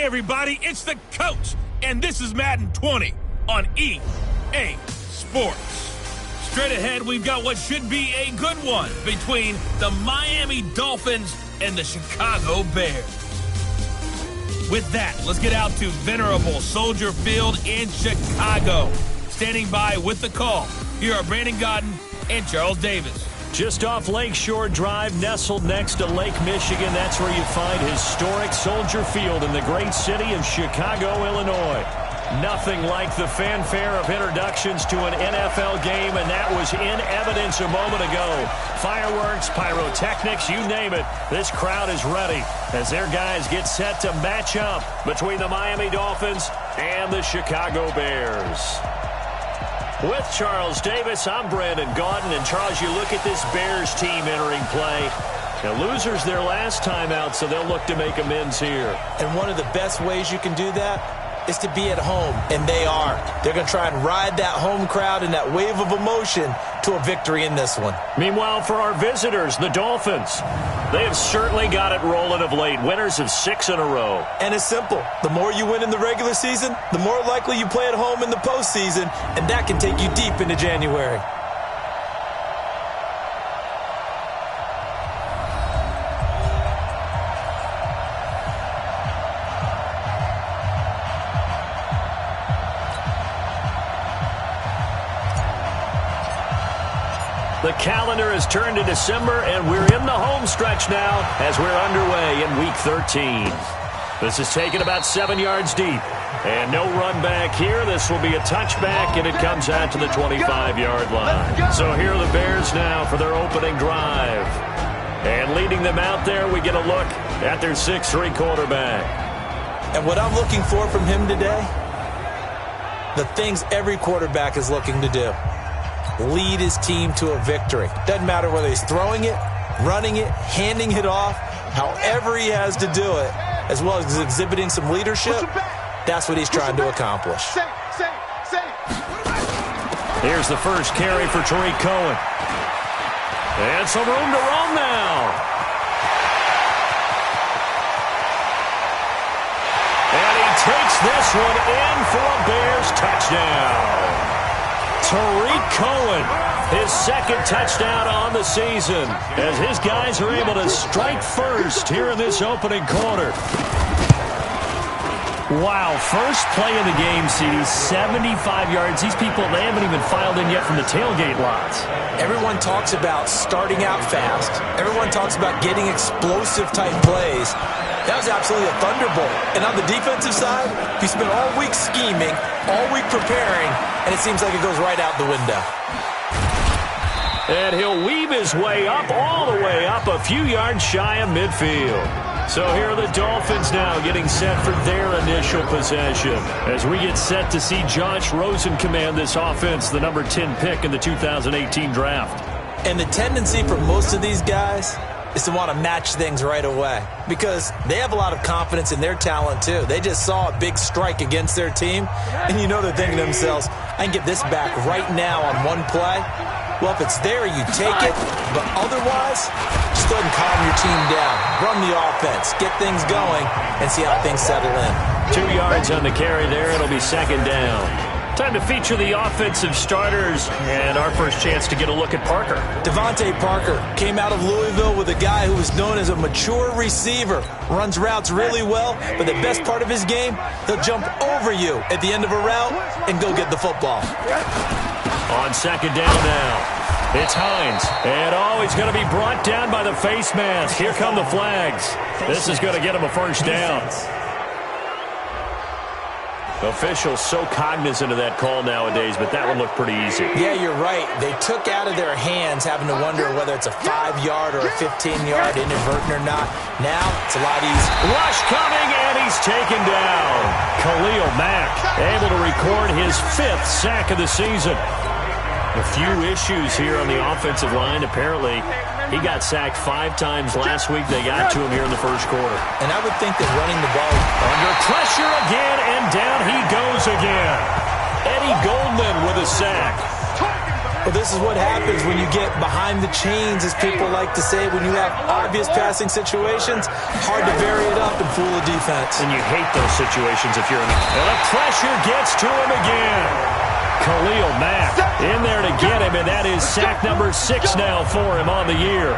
everybody, it's the coach, and this is Madden 20 on EA Sports. Straight ahead, we've got what should be a good one between the Miami Dolphins and the Chicago Bears. With that, let's get out to venerable Soldier Field in Chicago. Standing by with the call, here are Brandon Godden and Charles Davis. Just off Lakeshore Drive, nestled next to Lake Michigan, that's where you find historic Soldier Field in the great city of Chicago, Illinois. Nothing like the fanfare of introductions to an NFL game, and that was in evidence a moment ago. Fireworks, pyrotechnics, you name it. This crowd is ready as their guys get set to match up between the Miami Dolphins and the Chicago Bears. With Charles Davis, I'm Brandon Gaudin. And Charles, you look at this Bears team entering play. Now, losers their last time out, so they'll look to make amends here. And one of the best ways you can do that is to be at home, and they are. They're going to try and ride that home crowd and that wave of emotion to a victory in this one. Meanwhile, for our visitors, the Dolphins, they have certainly got it rolling of late. Winners of 6 in a row. And it's simple. The more you win in the regular season, the more likely you play at home in the postseason, and that can take you deep into January. The calendar has turned to December, and we're in the home stretch now as we're underway in Week 13. This is taken about 7 yards deep. And no run back here. This will be a touchback, and it comes out to the 25-yard line. So here are the Bears now for their opening drive. And leading them out there, we get a look at their 6'3 quarterback. And what I'm looking for from him today, the things every quarterback is looking to do. Lead his team to a victory. Doesn't matter whether he's throwing it, running it, handing it off, however he has to do it, as well as exhibiting some leadership, that's what he's trying to accomplish. Here's the first carry for Tariq Cohen. And some room to roam now. And he takes this one in for a Bears touchdown. Tariq Cohen, his second touchdown on the season, as his guys are able to strike first here in this opening quarter. Wow, first play of the game, CD, 75 yards. These people, they haven't even filed in yet from the tailgate lots. Everyone talks about starting out fast. Everyone talks about getting explosive-type plays. That was absolutely a thunderbolt. And on the defensive side, he spent all week scheming, all week preparing, and it seems like it goes right out the window. And he'll weave his way up, all the way up, a few yards shy of midfield. So here are the Dolphins now getting set for their initial possession as we get set to see Josh Rosen command this offense, the number 10 pick in the 2018 draft. And the tendency for most of these guys is to want to match things right away because they have a lot of confidence in their talent too. They just saw a big strike against their team, and you know they're thinking to themselves, I can get this back right now on one play. Well, if it's there, you take it, but otherwise, just go ahead and calm your team down. Run the offense, get things going, and see how things settle in. 2 yards on the carry there. It'll be second down. Time to feature the offensive starters, and our first chance to get a look at Parker. Devontae Parker came out of Louisville with a guy who was known as a mature receiver. Runs routes really well, but the best part of his game, he'll jump over you at the end of a route and go get the football. On second down now, it's Hines. And, he's going to be brought down by the face mask. Here come the flags. This is going to get him a first down. Officials so cognizant of that call nowadays, but that one looked pretty easy. Yeah, you're right. They took out of their hands having to wonder whether it's a 5-yard or a 15-yard, inadvertent or not. Now, it's a lot easier. Rush coming, and he's taken down. Khalil Mack able to record his 5th sack of the season. A few issues here on the offensive line. Apparently, he got sacked 5 times last week. They got to him here in the first quarter. And I would think that running the ball under pressure again, and down he goes again. Eddie Goldman with a sack. Well, this is what happens when you get behind the chains, as people like to say. When you have obvious passing situations, hard to vary it up and fool a defense. And you hate those situations if you're in. And the pressure gets to him again. Khalil Mack in there to get him, and that is sack number 6 now for him on the year.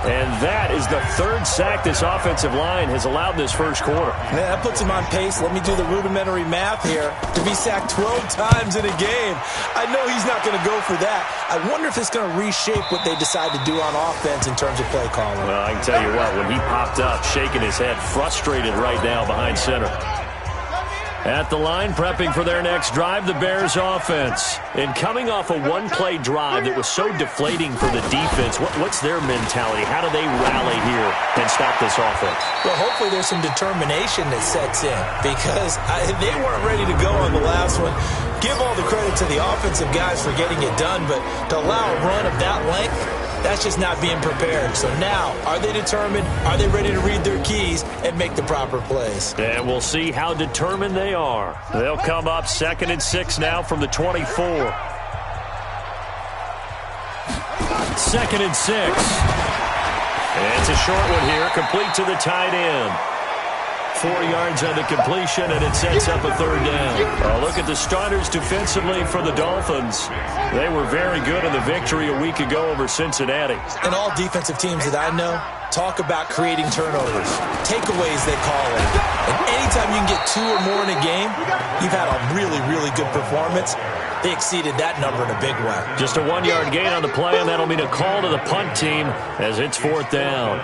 And that is the 3rd sack this offensive line has allowed this first quarter. Yeah, that puts him on pace. Let me do the rudimentary math here. To be sacked 12 times in a game. I know he's not going to go for that. I wonder if it's going to reshape what they decide to do on offense in terms of play calling. Well, I can tell you what, when he popped up, shaking his head, frustrated right now behind center. At the line, prepping for their next drive, the Bears offense. And coming off a one-play drive that was so deflating for the defense, what's their mentality? How do they rally here and stop this offense? Well, hopefully there's some determination that sets in, because they weren't ready to go on the last one. Give all the credit to the offensive guys for getting it done, but to allow a run of that length, that's just not being prepared. So now, are they determined? Are they ready to read their keys and make the proper plays? And we'll see how determined they are. They'll come up 2nd and 6 now from the 24. 2nd and 6. And it's a short one here, complete to the tight end. 4 yards on the completion, and it sets up a 3rd down. Look at the starters defensively for the Dolphins. They were very good in the victory a week ago over Cincinnati. And all defensive teams that I know talk about creating turnovers, takeaways they call it. And anytime you can get 2 or more in a game, you've had a really, really good performance. They exceeded that number in a big way. Just a 1-yard gain on the play, and that'll mean a call to the punt team as it's 4th down.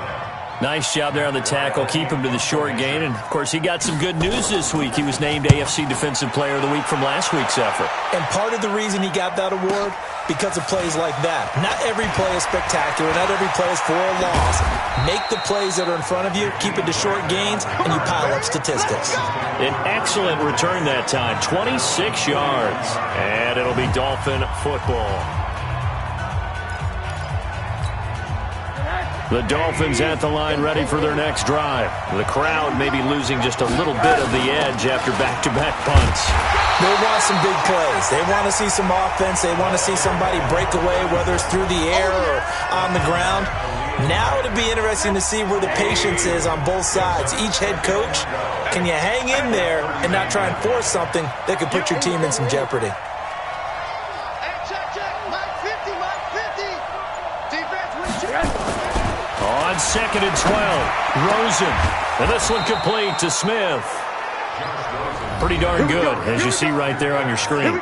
Nice job there on the tackle. Keep him to the short gain. And, of course, he got some good news this week. He was named AFC Defensive Player of the Week from last week's effort. And part of the reason he got that award, because of plays like that. Not every play is spectacular. Not every play is for a loss. Make the plays that are in front of you, keep it to short gains, and you pile up statistics. An excellent return that time. 26 yards. And it'll be Dolphin football. The Dolphins at the line, ready for their next drive. The crowd may be losing just a little bit of the edge after back-to-back punts. They want some big plays. They want to see some offense. They want to see somebody break away, whether it's through the air or on the ground. Now it'll be interesting to see where the patience is on both sides. Each head coach, can you hang in there and not try and force something that could put your team in some jeopardy? On 2nd and 12, Rosen. And this one complete to Smith. Pretty darn good, as you see right there on your screen.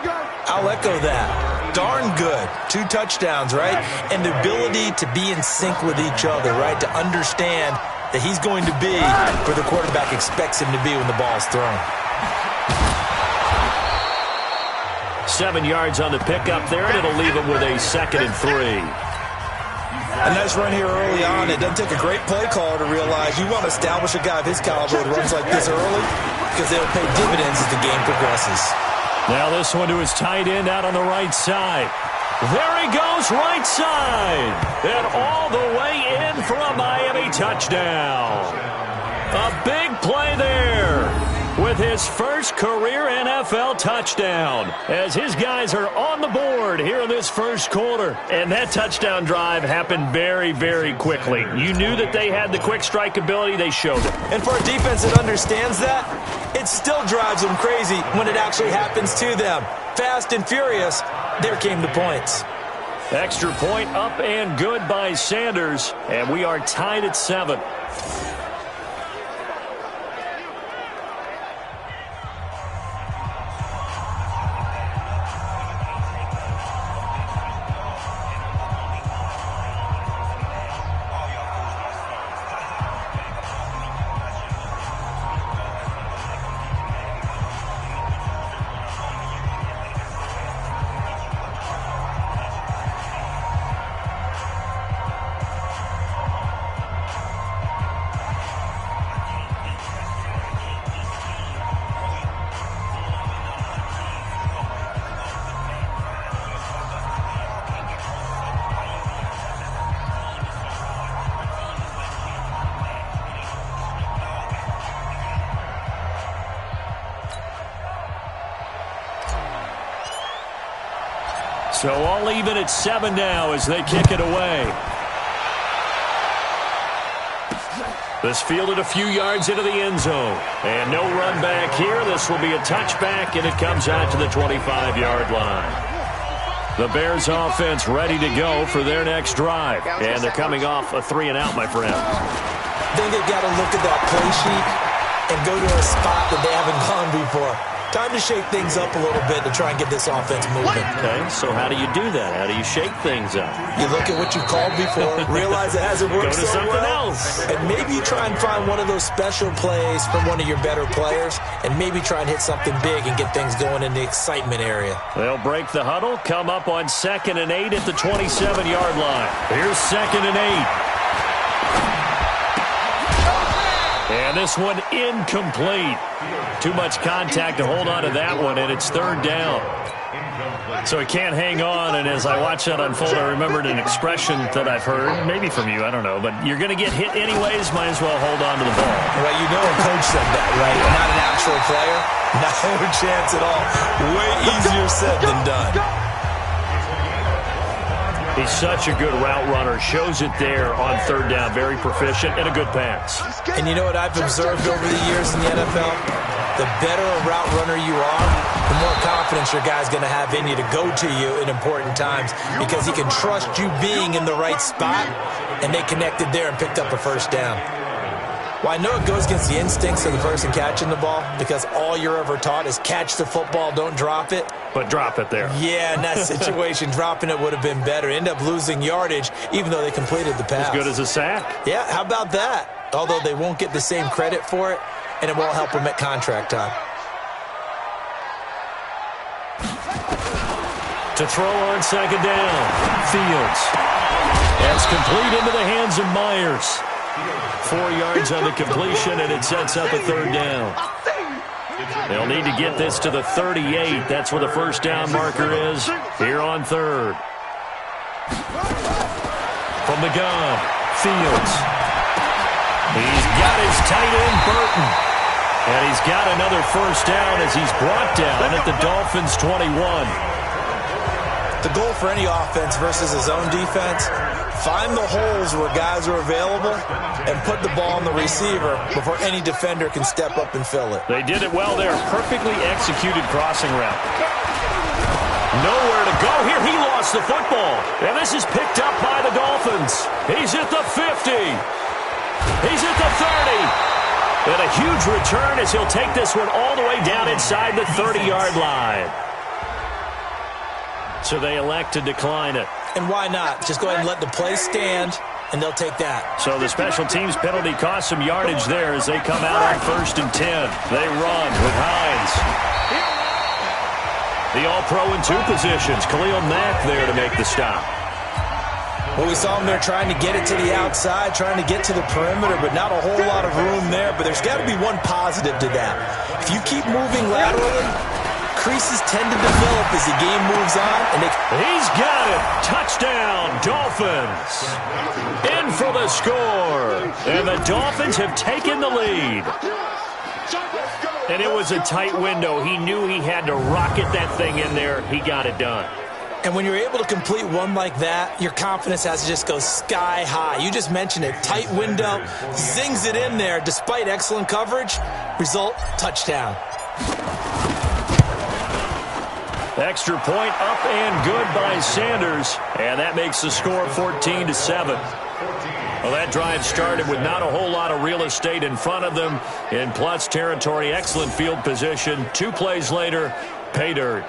I'll echo that. Darn good. 2 touchdowns, right? And the ability to be in sync with each other, right? To understand that he's going to be where the quarterback expects him to be when the ball's thrown. 7 yards on the pickup there, and it'll leave him with a 2nd and 3. A nice run here early on. It doesn't take a great play caller to realize you want to establish a guy of his caliber that runs like this early, because they'll pay dividends as the game progresses. Now this one to his tight end out on the right side. There he goes, right side. And all the way in for a Miami touchdown. A big play there with his first career NFL touchdown, as his guys are on the board here in this first quarter. And that touchdown drive happened very, very quickly. You knew that they had the quick strike ability. They showed it. And for a defense that understands that, it still drives them crazy when it actually happens to them. Fast and furious, there came the points. Extra point up and good by Sanders, and we are tied at 7. So all even at 7 now as they kick it away. This fielded a few yards into the end zone. And no run back here. This will be a touchback, and it comes out to the 25-yard line. The Bears offense ready to go for their next drive. And they're coming off a 3-and-out, my friend. I think they've got to look at that play sheet and go to a spot that they haven't gone before. Time to shake things up a little bit to try and get this offense moving. Okay, so how do you do that? How do you shake things up? You look at what you've called before, realize it hasn't worked so well. Go to something else. And maybe you try and find one of those special plays from one of your better players, and maybe try and hit something big and get things going in the excitement area. They'll break the huddle, come up on 2nd and 8 at the 27-yard line. Here's 2nd and 8. And this one incomplete. Too much contact to hold on to that one, and it's 3rd down. So he can't hang on, and as I watch that unfold, I remembered an expression that I've heard, maybe from you, I don't know, but you're going to get hit anyways, might as well hold on to the ball. Well, you know a coach said that, right? Not an actual player. No chance at all. Way easier said than done. He's such a good route runner. Shows it there on 3rd down. Very proficient and a good pass. And you know what I've observed over the years in the NFL? The better a route runner you are, the more confidence your guy's going to have in you to go to you in important times because he can trust you being in the right spot, and they connected there and picked up a 1st down. Well, I know it goes against the instincts of the person catching the ball because all you're ever taught is catch the football, don't drop it. But drop it there. Yeah, in that situation, dropping it would have been better. End up losing yardage, even though they completed the pass. As good as a sack. Yeah, how about that? Although they won't get the same credit for it, and it won't help them at contract time. To throw on 2nd down. Fields. That's complete into the hands of Myers. 4 yards on the completion, and it sets up a 3rd down. They'll need to get this to the 38. That's where the 1st down marker is here on 3rd. From the gun, Fields. He's got his tight end, Burton. And he's got another 1st down as he's brought down at the Dolphins' 21. The goal for any offense versus his own defense, find the holes where guys are available and put the ball on the receiver before any defender can step up and fill it. They did it well there. Perfectly executed crossing route. Nowhere to go here. He lost the football. And this is picked up by the Dolphins. He's at the 50. He's at the 30. And a huge return as he'll take this one all the way down inside the 30-yard line. So they elect to decline it. And why not? Just go ahead and let the play stand, and they'll take that. So the special teams penalty cost some yardage there as they come out on 1st and 10. They run with Hines. The All-Pro in 2 positions. Khalil Mack there to make the stop. Well, we saw him there trying to get it to the outside, trying to get to the perimeter, but not a whole lot of room there. But there's got to be one positive to that. If you keep moving laterally, creases tend to develop as the game moves on. And he's got it. Touchdown, Dolphins. In for the score. And the Dolphins have taken the lead. And it was a tight window. He knew he had to rocket that thing in there. He got it done. And when you're able to complete one like that, your confidence has to just go sky high. You just mentioned it. Tight window, zings it in there despite excellent coverage. Result, touchdown. Extra point up and good by Sanders. And that makes the score 14-7. Well, that drive started with not a whole lot of real estate in front of them. In plus territory, excellent field position. 2 plays later, pay dirt.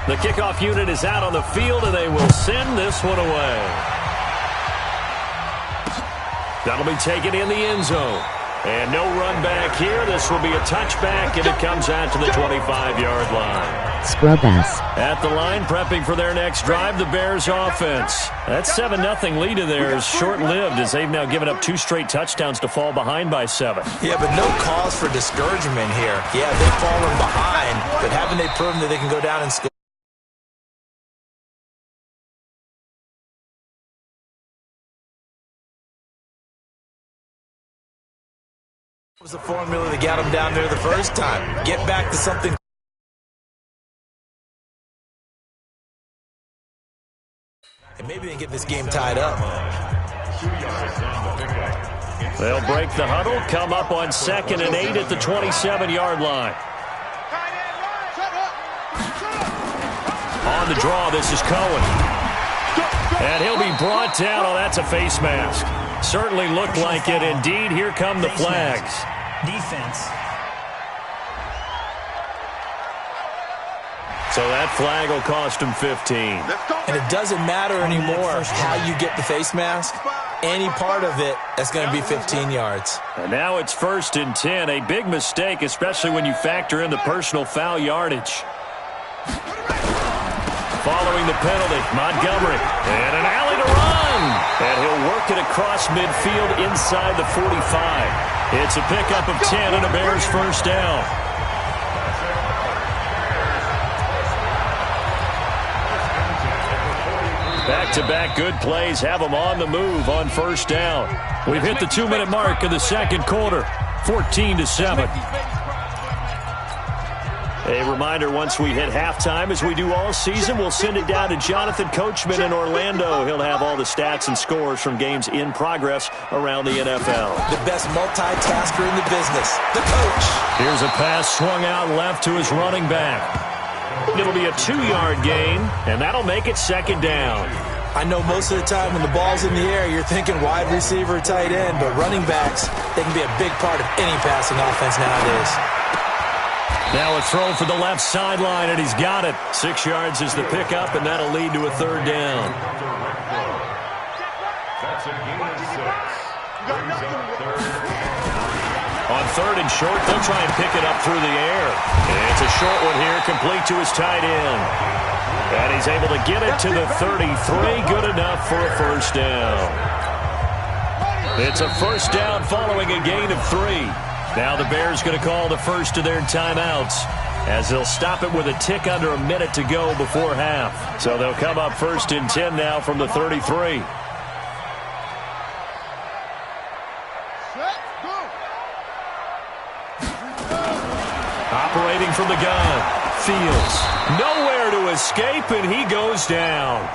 The kickoff unit is out on the field, and they will send this one away. That'll be taken in the end zone. And no run back here. This will be a touchback, and it comes out to the 25-yard line. Scrub ass. At the line, prepping for their next drive, the Bears offense. That 7-0 lead of theirs short-lived as they've now given up 2 straight touchdowns to fall behind by 7. Yeah, but no cause for discouragement here. Yeah, they've fallen behind, but haven't they proven that they can go down and score? What was the formula that got them down there the first time? Get back to something. And maybe they get this game tied up. They'll break the huddle, come up on 2nd and 8 at the 27-yard line. On the draw, this is Cohen. And he'll be brought down. Oh, that's a face mask. Certainly looked like it. Indeed, here come the flags. Defense. So that flag will cost him 15. And it doesn't matter anymore how you get the face mask. Any part of it, that's going to be 15 yards. And now it's 1st and 10. A big mistake, especially when you factor in the personal foul yardage. Following the penalty, Montgomery. And an alley to run. And he'll work it across midfield inside the 45. It's a pickup of 10 and a Bears first down. Back-to-back good plays have them on the move on first down. We've hit the 2-minute mark of the second quarter, 14-7. A reminder, once we hit halftime, as we do all season, we'll send it down to Jonathan Coachman in Orlando. He'll have all the stats and scores from games in progress around the NFL. The best multitasker in the business, the coach. Here's a pass swung out left to his running back. It'll be a 2-yard gain, and that'll make it 2nd down. I know most of the time when the ball's in the air, you're thinking wide receiver, tight end, but running backs, they can be a big part of any passing offense nowadays. Now a throw for the left sideline, and he's got it. 6 yards is the pickup, and that'll lead to a 3rd down. That's a gain of 6. Brings up 3rd. On 3rd and short, they'll try and pick it up through the air. It's a short one here, complete to his tight end. And he's able to get it to the 33, good enough for a first down. It's a first down following a gain of 3. Now the Bears going to call the first of their timeouts, as they'll stop it with a tick under a minute to go before half. So they'll come up 1st and 10 now from the 33. Operating from the gun, Fields. Nowhere to escape, and he goes down.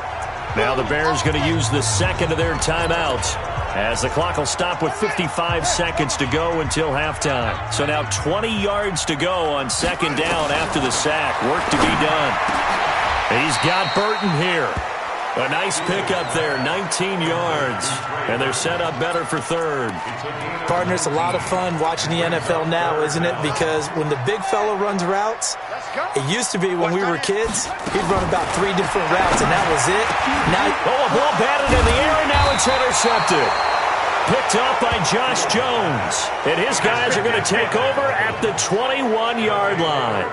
Now the Bears going to use the 2nd of their timeouts, as the clock will stop with 55 seconds to go until halftime. So now 20 yards to go on 2nd down after the sack. Work to be done. He's got Burton here. A nice pickup there, 19 yards. And they're set up better for 3rd. Partner, it's a lot of fun watching the NFL now, isn't it? Because when the big fella runs routes, it used to be when we were kids, he'd run about 3 different routes, and that was it. Now, a ball batted in the air, and now it's intercepted. Picked up by Josh Jones. And his guys are going to take over at the 21-yard line.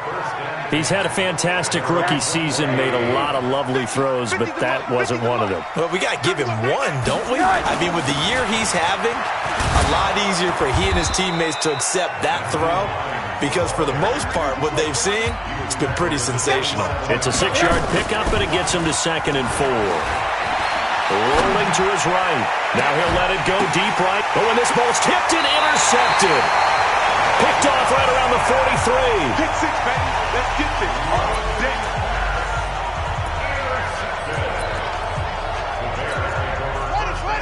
He's had a fantastic rookie season, made a lot of lovely throws, but that wasn't one of them. Well, we got to give him one, don't we? I mean, with the year he's having, a lot easier for he and his teammates to accept that throw, because for the most part, what they've seen, it's been pretty sensational. It's a 6-yard pickup, and it gets him to 2nd and 4. Rolling to his right. Now he'll let it go deep right. Oh, and this ball's tipped and intercepted. Picked off right around the 43. Pick 6, baby. Let's get this all day.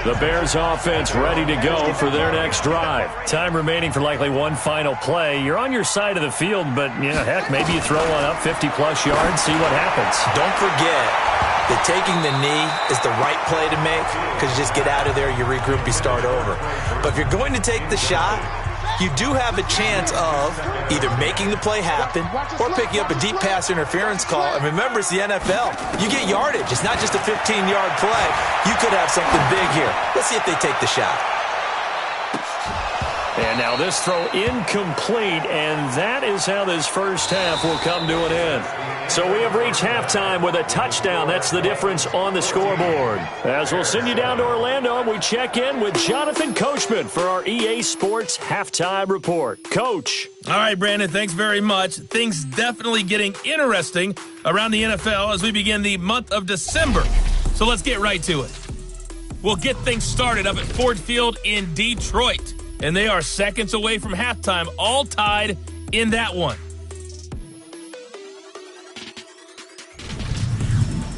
The Bears offense ready to go for their next drive. Time remaining for likely one final play. You're on your side of the field, but, heck, maybe you throw one up 50-plus yards, see what happens. Don't forget that taking the knee is the right play to make, because you just get out of there, you regroup, you start over. But if you're going to take the shot, you do have a chance of either making the play happen or picking up a deep pass interference call. And remember, it's the NFL. You get yardage. It's not just a 15-yard play. You could have something big here. Let's see if they take the shot. And now this throw incomplete, and that is how this first half will come to an end. So we have reached halftime with a touchdown. That's the difference on the scoreboard. As we'll send you down to Orlando, we check in with Jonathan Coachman for our EA Sports Halftime Report. Coach. All right, Brandon, thanks very much. Things definitely getting interesting around the NFL as we begin the month of December. So let's get right to it. We'll get things started up at Ford Field in Detroit. And they are seconds away from halftime, all tied in that one.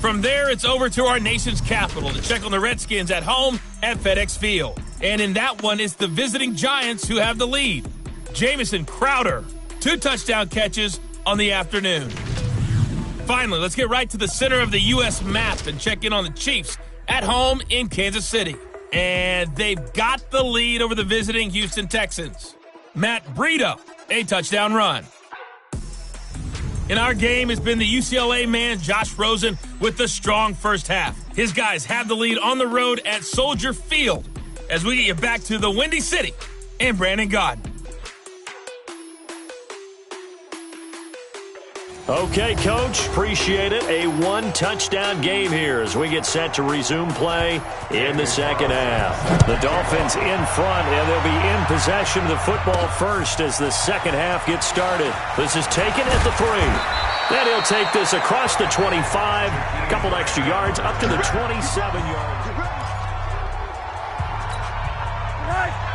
From there, it's over to our nation's capital to check on the Redskins at home at FedEx Field. And in that one, it's the visiting Giants who have the lead. Jamison Crowder, 2 touchdown catches on the afternoon. Finally, let's get right to the center of the U.S. map and check in on the Chiefs at home in Kansas City. And they've got the lead over the visiting Houston Texans. Matt Breida, a touchdown run. In our game, it's been the UCLA man, Josh Rosen, with the strong first half. His guys have the lead on the road at Soldier Field as we get you back to the Windy City and Brandon Gaudin. Okay, Coach, appreciate it. A 1-touchdown game here as we get set to resume play in the second half. The Dolphins in front, and they'll be in possession of the football first as the second half gets started. This is taken at the 3. Then he'll take this across the 25, a couple extra yards, up to the 27-yard.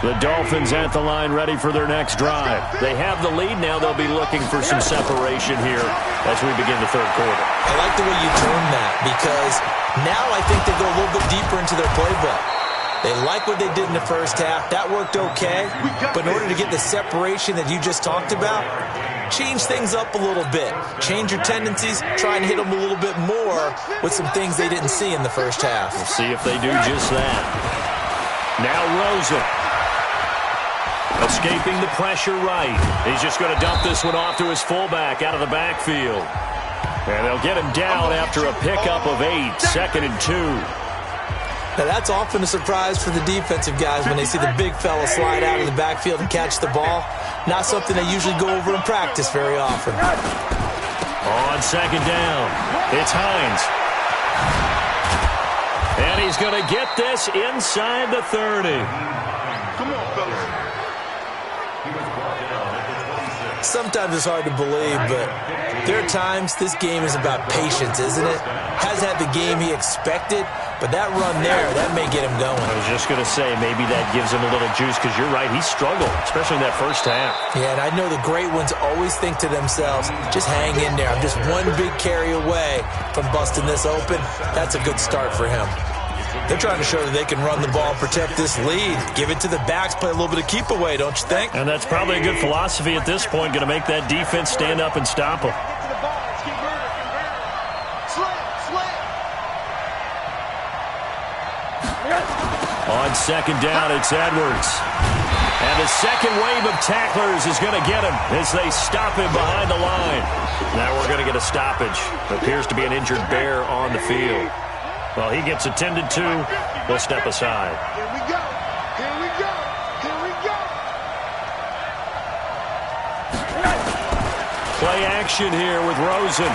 The Dolphins at the line ready for their next drive. They have the lead. Now they'll be looking for some separation here as we begin the third quarter. I like the way you termed that because now I think they go a little bit deeper into their playbook. They like what they did in the first half. That worked okay. But in order to get the separation that you just talked about, change things up a little bit. Change your tendencies. Try and hit them a little bit more with some things they didn't see in the first half. We'll see if they do just that. Now Rosen. Escaping the pressure right. He's just going to dump this one off to his fullback out of the backfield. And they'll get him down after a pickup of 8, 2nd and 2. Now that's often a surprise for the defensive guys when they see the big fella slide out of the backfield and catch the ball. Not something they usually go over in practice very often. On second down, it's Hines. And he's going to get this inside the 30. Come on, fellas. Sometimes it's hard to believe, but there are times this game is about patience, isn't it? Hasn't had the game he expected, but that run there, that may get him going. I was just going to say, maybe that gives him a little juice, because you're right, he struggled, especially in that first half. Yeah, and I know the great ones always think to themselves, just hang in there. I'm just one big carry away from busting this open. That's a good start for him. They're trying to show that they can run the ball and protect this lead. Give it to the backs, play a little bit of keep away, don't you think? And that's probably a good philosophy at this point, going to make that defense stand up and stop them. On second down, it's Edwards. And the second wave of tacklers is going to get him as they stop him behind the line. Now we're going to get a stoppage. Appears to be an injured bear on the field. Well, he gets attended to. We'll step aside. Here we go. Here we go. Here we go. Play action here with Rosen.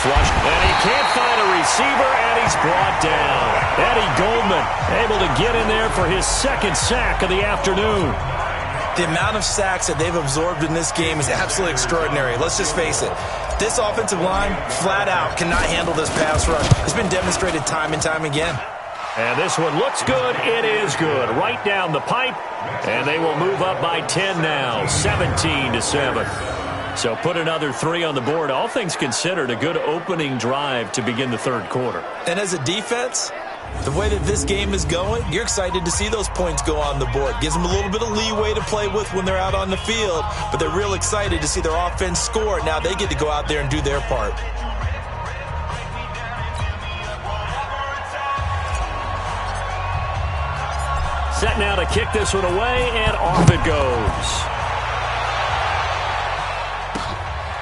Flush. And he can't find a receiver, and he's brought down. Eddie Goldman able to get in there for his second sack of the afternoon. The amount of sacks that they've absorbed in this game is absolutely extraordinary. Let's just face it. This offensive line, flat out, cannot handle this pass rush. It's been demonstrated time and time again. And this one looks good. It is good. Right down the pipe. And they will move up by 10 now, 17-7. So put another 3 on the board. All things considered, a good opening drive to begin the third quarter. And as a defense, the way that this game is going, you're excited to see those points go on the board. Gives them a little bit of leeway to play with when they're out on the field, but they're real excited to see their offense score. Now they get to go out there and do their part. Set now to kick this one away, and off it goes.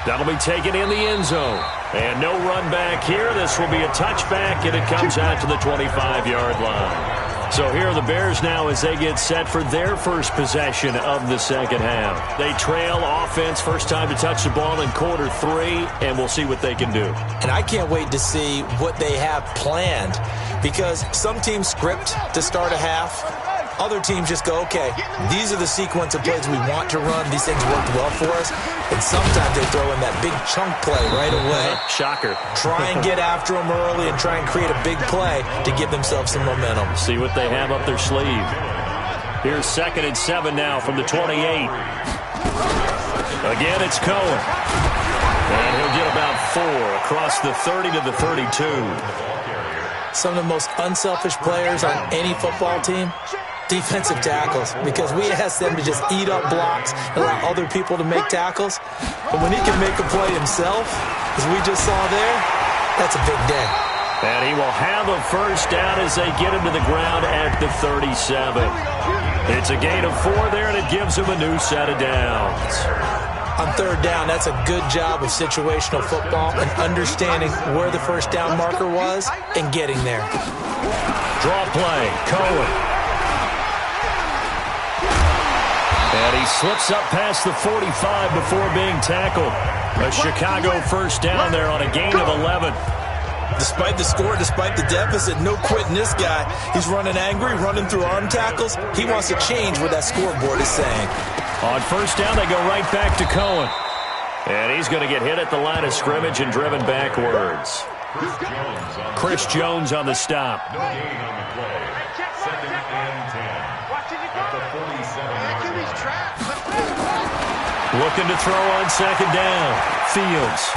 That'll be taken in the end zone. And no run back here. This will be a touchback, and it comes out to the 25-yard line. So here are the Bears now as they get set for their first possession of the second half. They trail offense, first time to touch the ball in quarter 3, and we'll see what they can do. And I can't wait to see what they have planned, because some teams script to start a half. Other teams just go, okay, these are the sequence of plays we want to run. These things worked well for us. And sometimes they throw in that big chunk play right away. Shocker. Try and get after them early and try and create a big play to give themselves some momentum. See what they have up their sleeve. Here's 2nd and 7 now from the 28. Again, it's Cohen. And he'll get about 4 across the 30 to the 32. Some of the most unselfish players on any football team, defensive tackles, because we ask them to just eat up blocks and allow other people to make tackles. But when he can make a play himself, as we just saw there, that's a big day. And he will have a first down as they get him to the ground at the 37. It's a gain of 4 there, and it gives him a new set of downs. On 3rd down, that's a good job of situational football and understanding where the first down marker was and getting there. Draw play, Cohen. And he slips up past the 45 before being tackled. A Chicago first down there on a gain of 11. Despite the score, despite the deficit, no quitting this guy. He's running angry, running through arm tackles. He wants to change what that scoreboard is saying. On first down, they go right back to Cohen. And he's going to get hit at the line of scrimmage and driven backwards. Chris Jones on the stop. No gain on the play. 2nd and 10. At the 47-yard line. Looking to throw on 2nd down. Fields.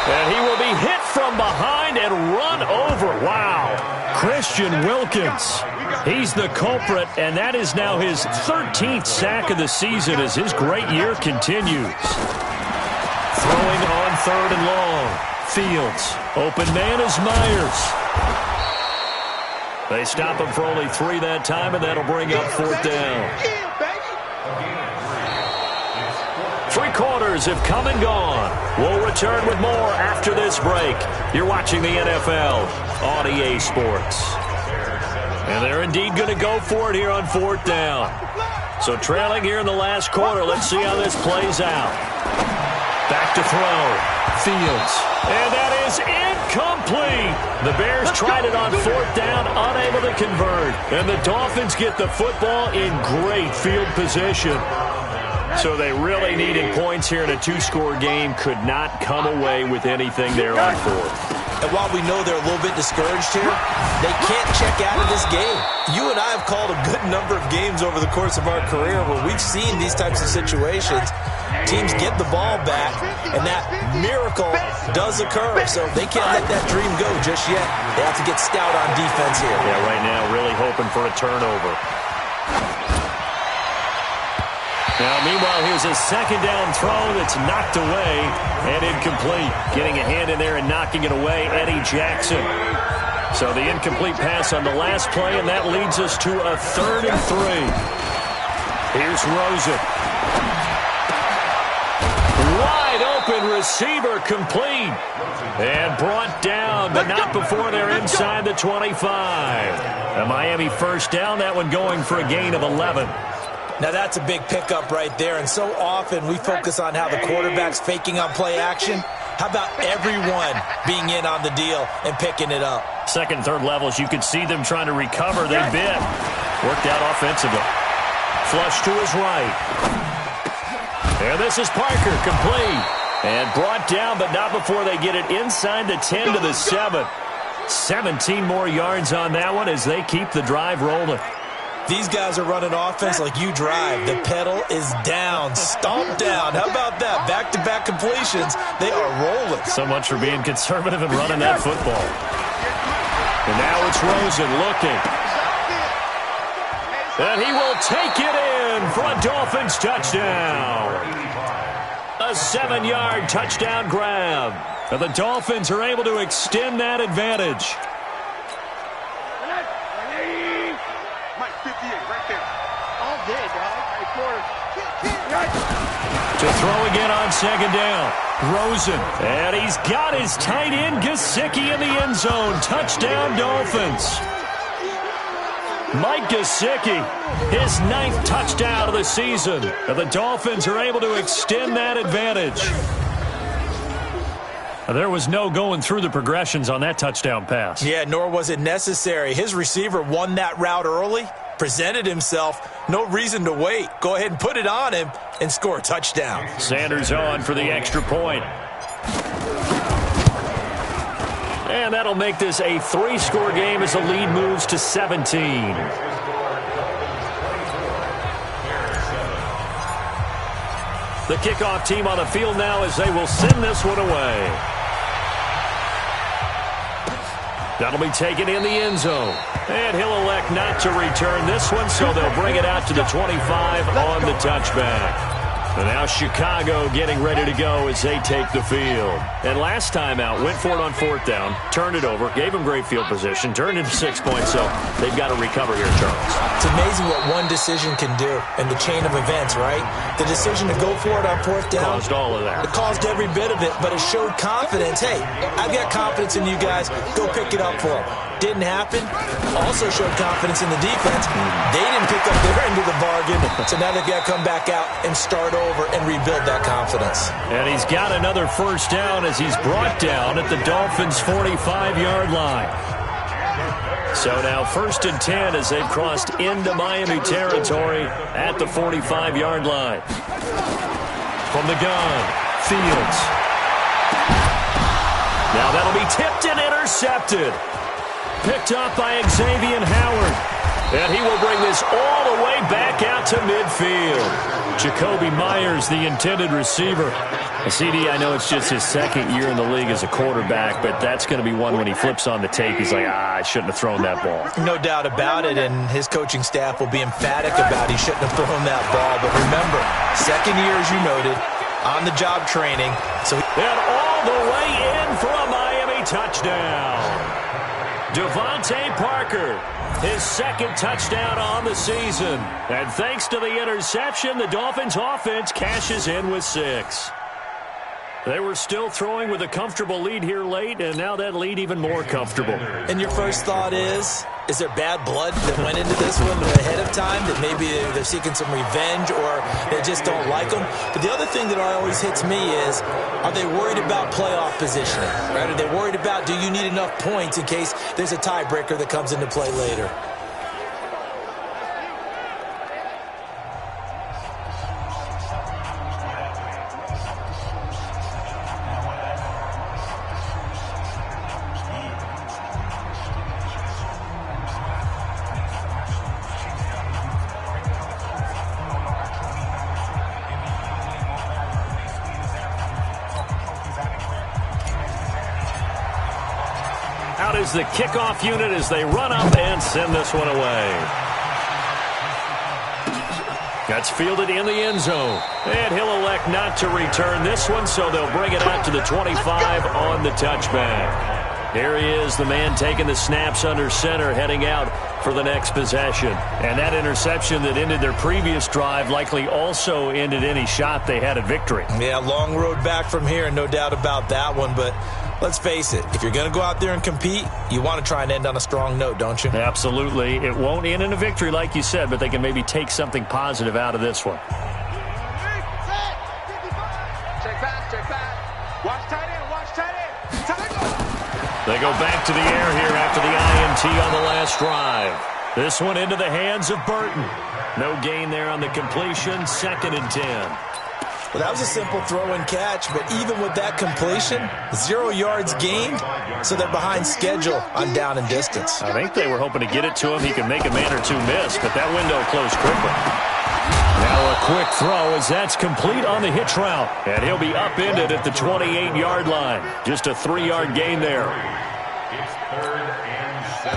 And he will be hit from behind and run over. Wow. Christian Wilkins. He's the culprit, and that is now his 13th sack of the season as his great year continues. Throwing on 3rd and long. Fields. Open man is Myers. They stop him for only 3 that time, and that'll bring up 4th down. 3 quarters have come and gone. We'll return with more after this break. You're watching the NFL on EA Sports. And they're indeed going to go for it here on 4th down. So trailing here in the last quarter, let's see how this plays out. Back to throw. Fields. And that is incomplete. The Bears tried it on 4th down, unable to convert. And the Dolphins get the football in great field position. So they really needed points here in a 2-score game. Could not come away with anything there on 4th. And while we know they're a little bit discouraged here, they can't check out of this game. You and I have called a good number of games over the course of our career where we've seen these types of situations. Teams get the ball back, and that miracle does occur. So they can't let that dream go just yet. They have to get stout on defense here. Yeah, right now really hoping for a turnover. Now, meanwhile, here's a 2nd down throw that's knocked away and incomplete. Getting a hand in there and knocking it away, Eddie Jackson. So the incomplete pass on the last play, and that leads us to a 3rd and 3. Here's Rosen. Wide open receiver complete. And brought down, but not before they're inside the 25. A Miami first down, that one going for a gain of 11. Now that's a big pickup right there, and so often we focus on how the quarterback's faking on play action. How about everyone being in on the deal and picking it up? 2nd and 3rd levels, you could see them trying to recover. They bit. Worked out offensively. Flush to his right. And this is Parker, complete. And brought down, but not before they get it inside the 10 to the 7. 17 more yards on that one as they keep the drive rolling. These guys are running offense like you drive. The pedal is down, stomped down. How about that? Back-to-back completions. They are rolling. So much for being conservative and running that football. And now it's Rosen looking. And he will take it in for a Dolphins touchdown. A 7-yard touchdown grab. And the Dolphins are able to extend that advantage. To throw again on 2nd down. Rosen. And he's got his tight end, Gesicki, in the end zone. Touchdown, Dolphins. Mike Gesicki, his 9th touchdown of the season. And the Dolphins are able to extend that advantage. There was no going through the progressions on that touchdown pass. Yeah, nor was it necessary. His receiver won that route early, presented himself, no reason to wait. Go ahead and put it on him and score a touchdown. Sanders on for the extra point. And that'll make this a 3-score game as the lead moves to 17. The kickoff team on the field now as they will send this one away. That'll be taken in the end zone. And he'll elect not to return this one, so they'll bring it out to the 25 on the touchback. And now Chicago getting ready to go as they take the field. And last time out, went for it on 4th down, turned it over, gave them great field position, turned into 6 points, so they've got to recover here, Charles. It's amazing what one decision can do in the chain of events, right? The decision to go for it on 4th down. Caused all of that. It caused every bit of it, but it showed confidence. Hey, I've got confidence in you guys. Go pick it up for them. Didn't happen. Also showed confidence in the defense. They didn't pick up their end of the bargain, so now they've got to come back out and start over and rebuild that confidence. And he's got another first down as he's brought down at the Dolphins' 45-yard line. So now 1st and 10 as they've crossed into Miami territory at the 45-yard line. From the gun, Fields. Now that'll be tipped and intercepted. Picked up by Xavier Howard. And he will bring this all the way back out to midfield. Jacoby Myers, the intended receiver. CD, I know it's just his 2nd year in the league as a quarterback, but that's going to be one when he flips on the tape. He's like, I shouldn't have thrown that ball. No doubt about it, and his coaching staff will be emphatic about he shouldn't have thrown that ball. But remember, 2nd year, as you noted, on-the-job training. And all the way in for a Miami touchdown. Devontae Parker, his 2nd touchdown on the season. And thanks to the interception, the Dolphins offense cashes in with 6. They were still throwing with a comfortable lead here late, and now that lead even more comfortable. And your first thought is there bad blood that went into this one ahead of time, that maybe they're seeking some revenge or they just don't like them? But the other thing that always hits me is, are they worried about playoff positioning? Right? Are they worried about, do you need enough points in case there's a tiebreaker that comes into play later? Out is the kickoff unit as they run up and send this one away. That's fielded in the end zone. And he'll elect not to return this one, so they'll bring it out to the 25 on the touchback. Here he is, the man taking the snaps under center, heading out for the next possession. And that interception that ended their previous drive likely also ended any shot they had at victory. Yeah, long road back from here, no doubt about that one, but let's face it, if you're going to go out there and compete, you want to try and end on a strong note, don't you? Absolutely. It won't end in a victory like you said, but they can maybe take something positive out of this one. Check back. Watch tight end, watch tight end. They go back to the air here after the INT on the last drive. This one into the hands of Burton. No gain there on the completion, 2nd and 10. Well, that was a simple throw and catch, but even with that completion, 0 yards gained, so they're behind schedule on down and distance. I think they were hoping to get it to him. He could make a man or two miss, but that window closed quickly. Now a quick throw as that's complete on the hitch route, and he'll be upended at the 28-yard line. Just a 3-yard gain there.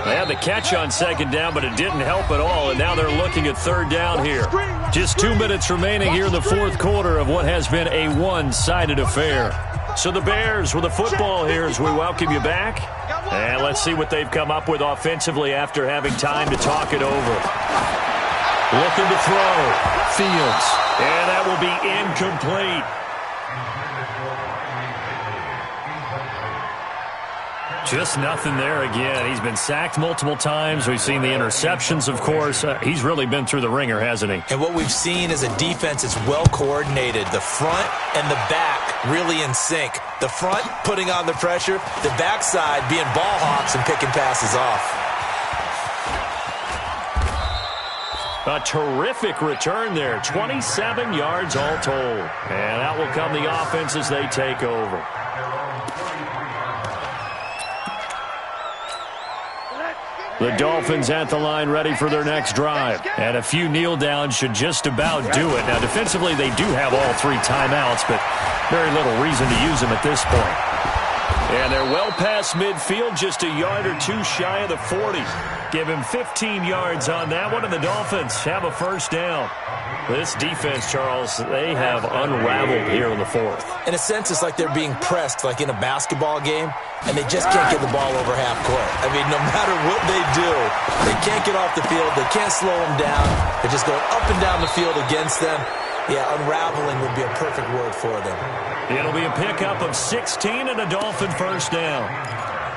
They had the catch on 2nd down, but it didn't help at all, and now they're looking at 3rd down here. Just 2 minutes remaining here in the 4th quarter of what has been a one-sided affair. So the Bears with the football here as we welcome you back. And let's see what they've come up with offensively after having time to talk it over. Looking to throw. Fields. And that will be incomplete. Just nothing there again. He's been sacked multiple times. We've seen the interceptions, of course. He's really been through the ringer, hasn't he? And what we've seen is a defense that's well coordinated. The front and the back really in sync. The front putting on the pressure, the backside being ball hawks and picking passes off. A terrific return there. 27 yards all told. And out will come the offense as they take over. The Dolphins at the line ready for their next drive. And a few kneel downs should just about do it. Now, defensively, they do have all 3 timeouts, but very little reason to use them at this point. And they're well past midfield, just a yard or 2 shy of the 40. Give him 15 yards on that one, and the Dolphins have a first down. This defense, Charles, they have unraveled here in the 4th. In a sense, it's like they're being pressed like in a basketball game, and they just can't get the ball over half court. I mean, no matter what they do, they can't get off the field. They can't slow them down. They're just going up and down the field against them. Yeah, unraveling would be a perfect word for them. It'll be a pickup of 16 and a Dolphin first down.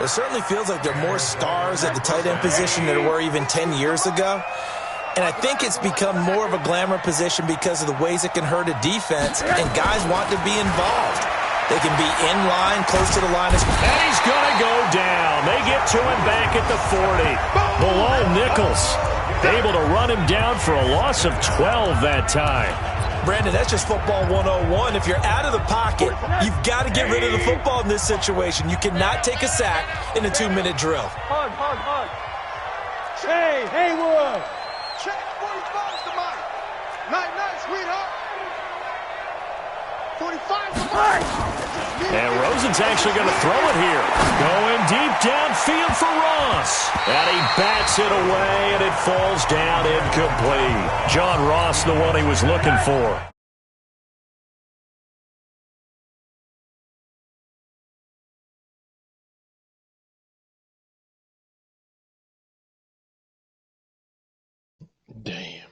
It certainly feels like there are more stars at the tight end position than there were even 10 years ago. And I think it's become more of a glamour position because of the ways it can hurt a defense, and guys want to be involved. They can be in line, close to the line. And he's going to go down. They get to him back at the 40. Below Nichols. Able to run him down for a loss of 12 that time. Brandon, that's just football 101. If you're out of the pocket, you've got to get rid of the football in this situation. You cannot take a sack in a 2-minute drill. Hug. Hey, Haywood. Check 45's the mic. Night, sweetheart. 45's the mic. And Rosen's actually going to throw it here. Going deep downfield for Ross. And he bats it away, and it falls down incomplete. John Ross, the one he was looking for. Damn.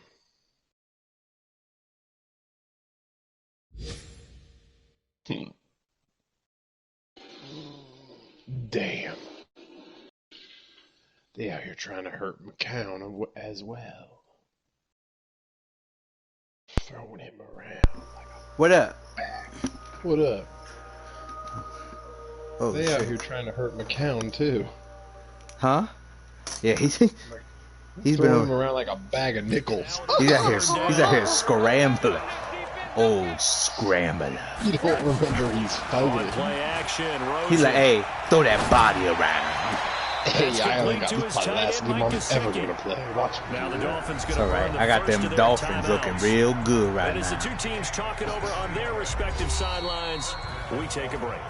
Damn. They out here trying to hurt McCown as well. Throwing him around like a What up? back. What up? Oh, They shit. out here trying to hurt McCown too. Huh? Yeah, he's been Throwing him around like a bag of nickels. he's out here scrambling. Oh, scrambling. You don't remember he's fighting. Play action. Rosen. He's like, hey, throw that body around. Hey, I only got to his my tight last end, game Mike I'm ever Gesicki. gonna play. Watch me. Now the Dolphins It's going to all right. I got them Dolphins looking real good right And as the now. 2 teams talking over on their respective sidelines, we take a break.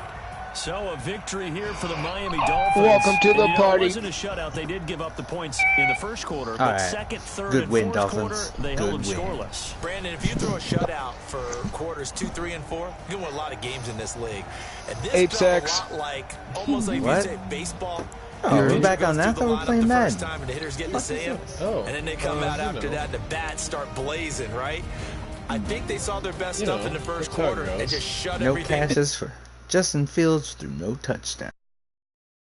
So a victory here for the Miami Dolphins. Welcome to the And, party. It wasn't a shutout. They did give up the points in the first quarter, but right. second, third, Good and win, fourth Dolphins. quarter, they Good held them win. scoreless. Brandon, if you throw a shutout for quarters 2, 3, and 4, you can win a lot of games in this league. And this 8 felt sacks. a lot like, almost like What? if you say baseball. Oh, we're Pitcher back goes on that? I through the thought we were lineup playing the first Madden. time and the hitters getting to see him. Oh. And then they come out you after know. that and the bats start blazing, right? I think they saw their best You stuff know, in the first that's how it quarter and goes. just shut No everything passes for Justin Fields through no touchdown.